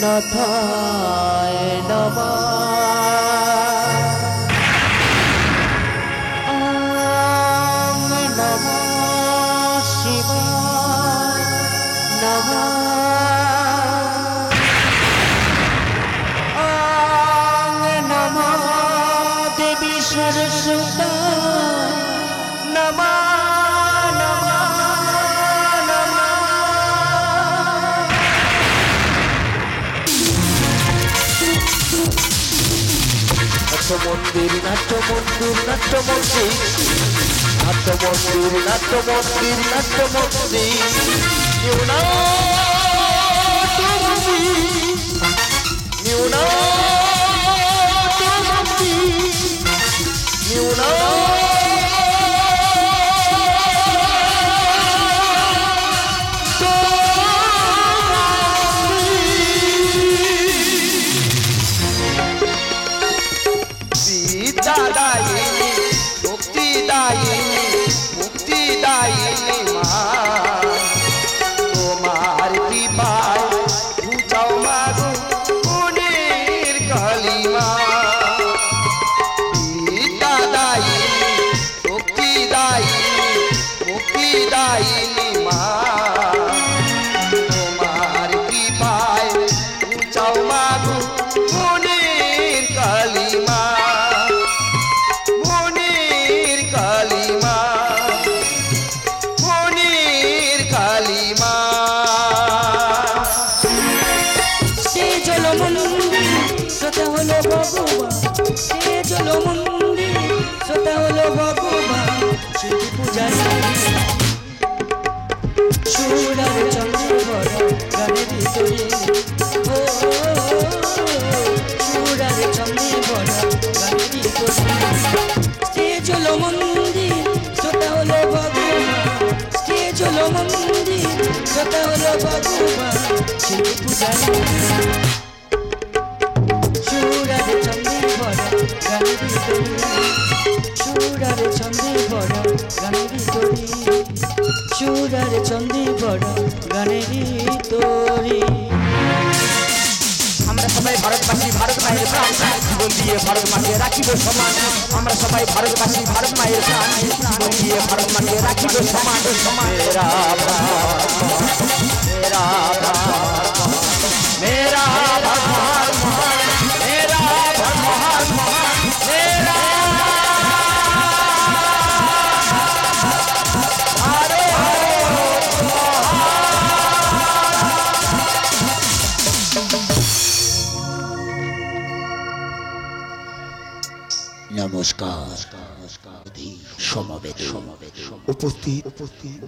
नाथाय नमः ओम नमः शिवाय नमः ओम नमः देवी सरस्वती नमः मंदिर नाट्य मंदिर नाट्य मंदिर नाट्य मंदिर नाट्य मंदिर नाट्य मंदिर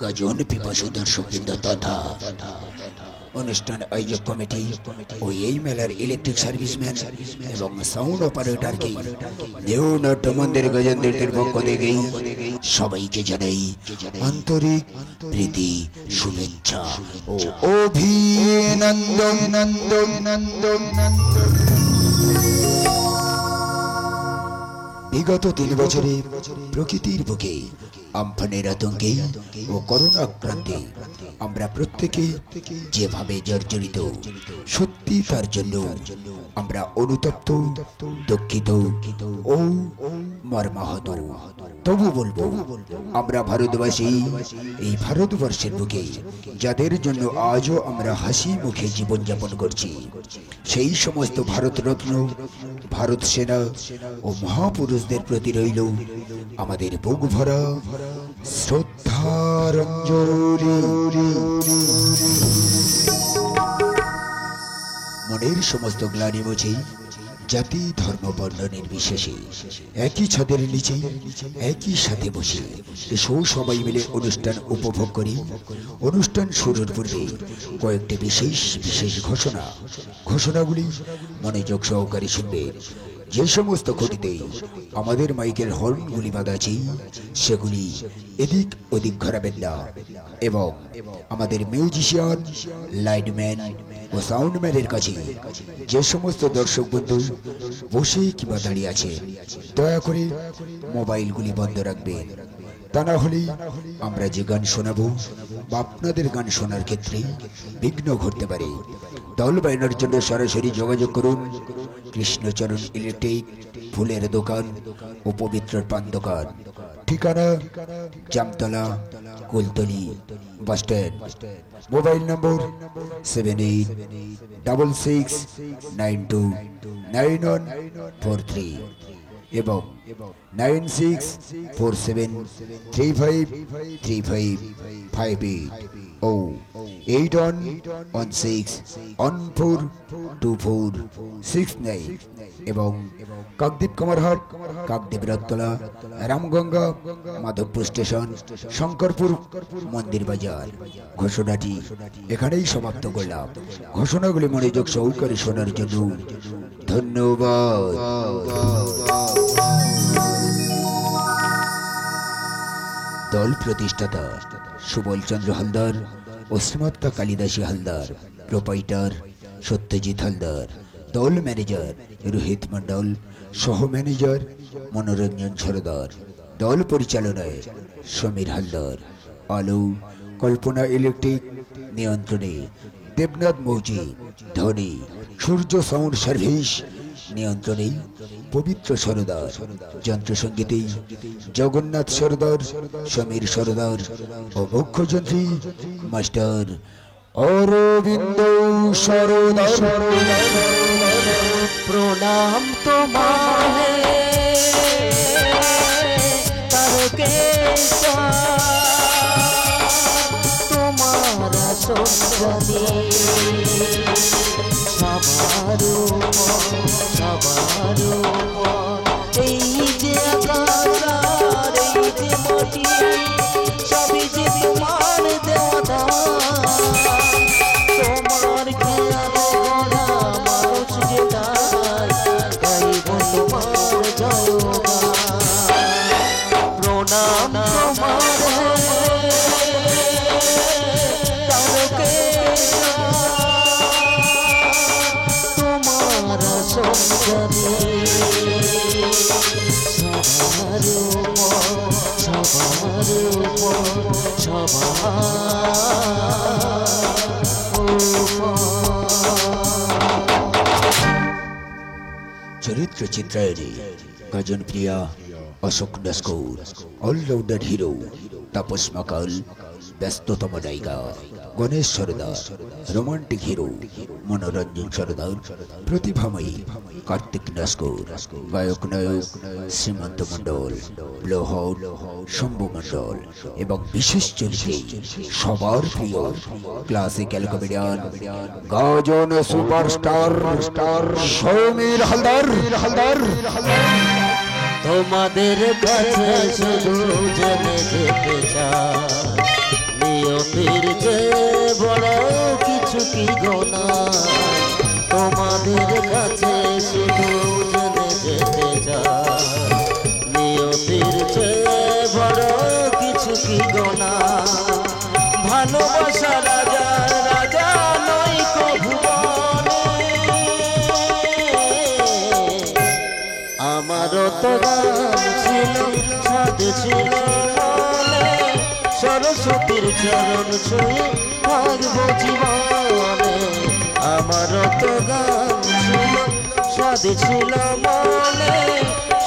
गजन पिपासु दर्शकवृंद तथा अनुष्ठान आयोजक कमिटी और এই মেলার ইলেকট্রিক সার্ভিসম্যান এবং সাউন্ড অপারেটর কে দেওনাট মন্দির গজেন্দ্রের পক্ষ থেকে সবাইকে জানাই আন্তরিক প্রীতি শুভেচ্ছা ও অভিনন্দন। বিগত 3 বছরে প্রকৃতির বুকে আমফানের আতঙ্কে ও করোনা আক্রান্তে আমরা প্রত্যেকে যেভাবে জর্জরিত, সত্যি তার জন্য আমরা অনুতপ্ত, দুঃখিত ও মর্মাহত। তবু বলবো আমরা ভারতবাসী, এই ভারতবর্ষের বুকে যাদের জন্য আজও আমরা হাসি মুখে জীবনযাপন করছি, সেই সমস্ত ভারতরত্ন, ভারত সেনা ও মহাপুরুষদের প্রতি রইল আমাদের বুক ভরা শ্রদ্ধাঞ্জলি। মনের সমস্ত গ্লানি মুছে জাতি ধর্ম বর্ণ নির্বিশেষে একই ছাদের নিচে একই সাথে বসে এসো সবাই মিলে অনুষ্ঠান উপভোগ করি। অনুষ্ঠান শুরুর পূর্বে কয়েকটি বিশেষ ঘোষণাগুলি মনোযোগ সহকারে শুনবেন। যে সমস্ত খুঁটিতে আমাদের মাইকের হর্নগুলি বাঁধা আছে সেগুলি এদিক ওদিক ঘোরাবেন না, এবং আমাদের মিউজিশিয়ান, লাইটম্যান ও সাউন্ডম্যানের কাছে যে সমস্ত দর্শক বন্ধু বসে কিংবা দাঁড়িয়ে আছে দয়া করে মোবাইলগুলি বন্ধ রাখবেন। তা না হলে আমরা যে গান শোনাবো বা আপনাদের গান শোনার ক্ষেত্রে বিঘ্ন ঘটতে পারে। দল বায়নার জন্য সরাসরি যোগাযোগ করুন কৃষ্ণচরণ ইলেকট্রিক, ফুলের দোকান ও পবিত্র পান দোকান। ঠিকানা Jamtala, Kultali bus stand. Mobile নম্বর 7866929143 এবং 9647353558 ও 8116142469 এবং কাকদ্বীপ কামারহাট, কাকদ্বীপ রথতলা, রামগঙ্গা, মাধবপুর স্টেশন, শঙ্করপুর মন্দির বাজার। ঘোষণাটি এখানেই সমাপ্ত করলাম। ঘোষণাগুলি মনোযোগ সহকারে শোনার জন্য ধন্যবাদ। দল প্রতিষ্ঠাতা সুবল চন্দ্র হালদার ও শ্রীমত্তা কালিদাসী হালদার, প্রোপাইটার সত্যজিৎ হালদার, দল ম্যানেজার রোহিত মণ্ডল, সহ ম্যানেজার মনোরঞ্জন সরদার, দল পরিচালনায় সমীর হালদার, আলো কল্পনা ইলেকট্রিক নিয়ন্ত্রণে দেবনাথ মৌজি, ধনী সূর্য সাউন্ড সার্ভিস নিয়ন্ত্রণে পবিত্র সরদার, যন্ত্রসঙ্গীতে জগন্নাথ সরদার, সমীর সরদার ও মুখ্যযন্ত্রী মাস্টার অরবিন্দ সরদার। প্রণাম তোমারে তারকেশ্বর, তোমার সন্ধানে সবার এই যে আকার, এই যে মাটি, সবই যে তোমার দেওয়া। তোমার খেয়াল গড়া মানুষ যে তাই গাইব তোমার জয়গান। প্রণাম তোমার সঞ্জনে সবার চরিত্র চিত্রায়নে গাজন প্রিয়া, অশোক নস্কর, অলরাউন্ডার হিরো তাপস মাকাল, ব্যস্ততম নায়িকা গণেশ সরদার, রোমান্টিক হিরো মনোরঞ্জন সরদার, প্রতিভাময়ী কার্তিক নস্কর, গায়ক নায়ক শ্রীমন্ত মণ্ডল, ব্লোহর শম্ভু মণ্ডল এবং বিশেষ চরিত্রে সবার প্রিয় classical comedian Gajan superstar Samir Haldar. তোমাদের কাছে শুধু জেনে যেতে চাই, নিয়তির যে বড় কিছু কি গোনা। তোমাদের কাছে শুধু জেনে যেতে চাই, নিয়তির যে বড় কিছু কি গোনা। ভালোবাসা রাজা রাজা নয় কভু আমারও তো গান ছিল, সাধ ছিল মনে, সরস্বতীর চরণ ছুঁয়ে থাকবো জীবনে। আমারও তো গান ছিল, সাধ ছিল মনে,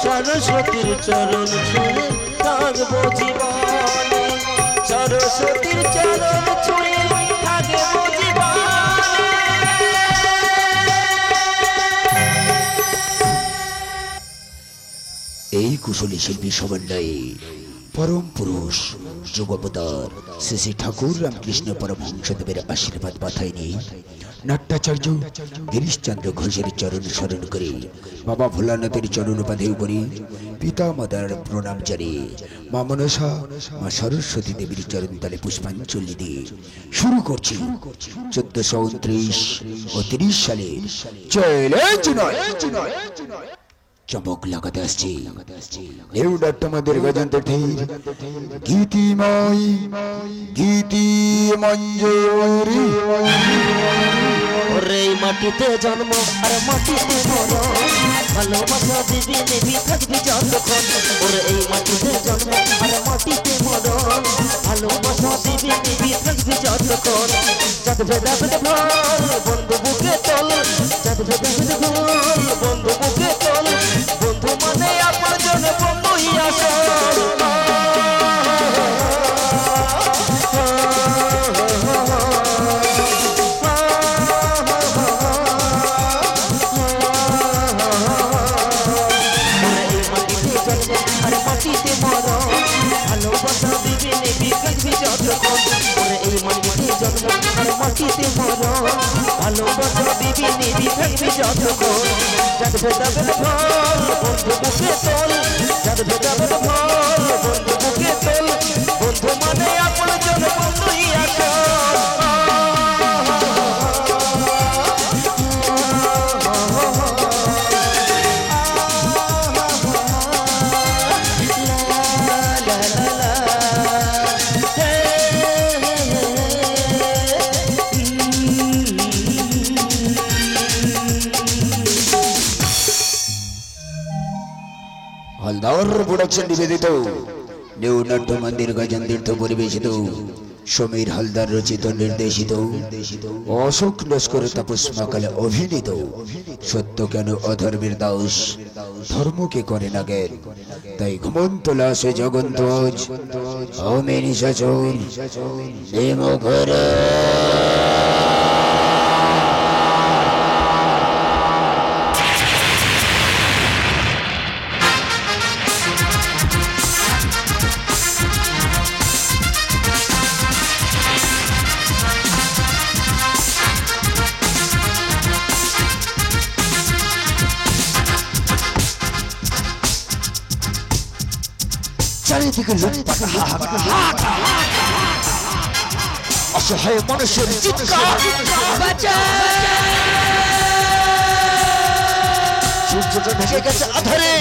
সরস্বতীর চরণ ছুঁয়ে থাকবো জীবনে। সরস্বতীর চরণ ছুঁয়ে থাকবো জীবনে। এই কুশলী শিল্পী সমন্বয়ে পরম পুরুষ যুগপতার শ্রী শ্রী ঠাকুর রামকৃষ্ণ পরমহংসদেবের আশীর্বাদ মাথায় নিয়ে নাট্যাচার্য গিরিশচন্দ্র ঘোষের চরণ স্মরণ করে বাবা ভোলানাথের চরণ পাধে উপরে পিতা মাতার প্রণাম জানিয়ে মা মনসা, মা সরস্বতী দেবীর চরণ তলে পুষ্পাঞ্জলি দিয়ে শুরু করছি 1429 ও 30 সালের চ্যালেঞ্জ নয় চমক লাগাতে আসছে তোমাদের গজন্তের গীতিময় গীতি মঞ্জুরি। ওরে মাটিতে জন্ম আর মাটিতে মরণ, ভালোবাসা দিবি নিবি থাকবি যতক্ষণ। ওরে এই মাটিতে জন্ম আর মাটিতে মরণ, ভালোবাসা দিবি নিবি থাকবি যতক্ষণ। যাতে ভেদা ভেদে ভয় বন্ধু বুকে ভালোবাসা দিবি নিবি থাকবি যতক্ষণ ওরে এই মাটিতে জন্ম আর মাটিতে মরণ ভালোবাসা দিবি নিবি থাকবি যতক্ষণ যাদ ভেদাভেদ ফল বন্ধু মুখে তোল যাদ ভেদাভেদ ফল বন্ধু মুখে তোল বন্ধু মানে আপন জন বন্ধুই আসল হালদার প্রোডাকশন নিবেদিত নেউনাট্য মন্দির গজন তীর্থ পরিবেশিত সমীর হালদার রচিত নির্দেশিত অশোক লস্কর তাপস মাকালে অভিনীত সত্য কেন অধর্মের দাস ধর্মকে করে না জ্ঞান তাই ঘুমন্ত লাশে জগন্ত আজ আমি নিশাচর চারিদিকে লুটপাট অসহায় মানুষের চিৎকার সূর্যটা ঢেকে গেছে আধারে